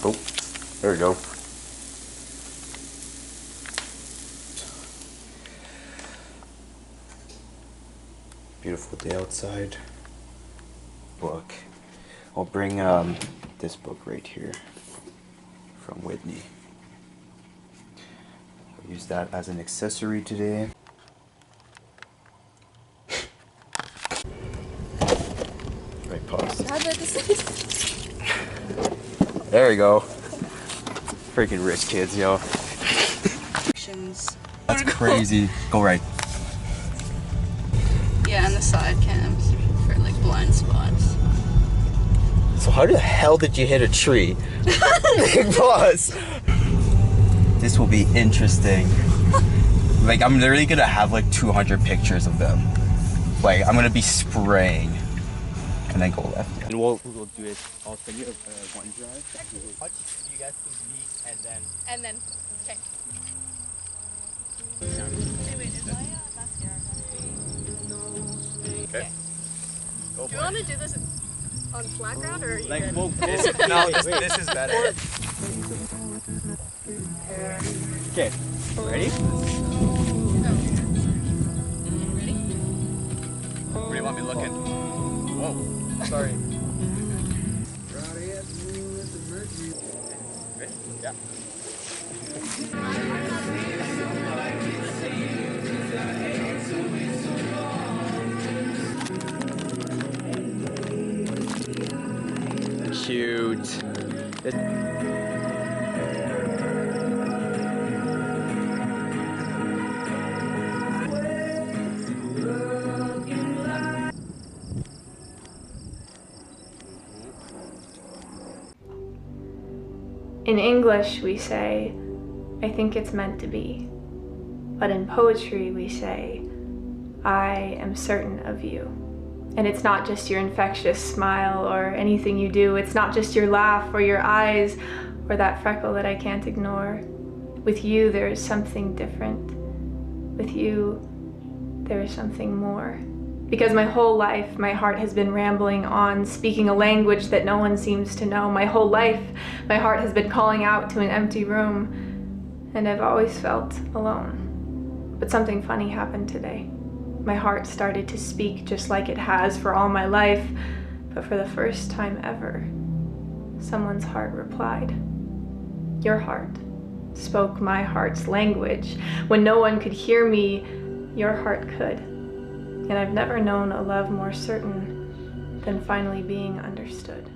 Oh, there we go. Beautiful day outside. Book. I'll bring this book right here from Whitney. I'll use that as an accessory today. Right, pause. There we go. Freaking rich kids, yo. That's crazy. Go right. Yeah, and the side cams for like blind spots. So how the hell did you hit a tree? Pause. This will be interesting. Like, I'm literally gonna have like 200 pictures of them. Like, I'm gonna be spraying. And then go left. Yeah. And we'll do it. I'll send you OneDrive. Watch. You guys can meet and then. Okay. Okay. Go do you want to do this on flat ground or are you like, good? well, this is better. Okay. Ready? Ready? Where do you want me looking? Whoa. Sorry. Ready? Yeah. Cute. In English, we say, I think it's meant to be. But in poetry, we say, I am certain of you. And it's not just your infectious smile or anything you do. It's not just your laugh or your eyes or that freckle that I can't ignore. With you, there is something different. With you, there is something more. Because my whole life, my heart has been rambling on, speaking a language that no one seems to know. My whole life, my heart has been calling out to an empty room, and I've always felt alone. But something funny happened today. My heart started to speak just like it has for all my life, but for the first time ever, someone's heart replied. Your heart spoke my heart's language. When no one could hear me, your heart could. And I've never known a love more certain than finally being understood.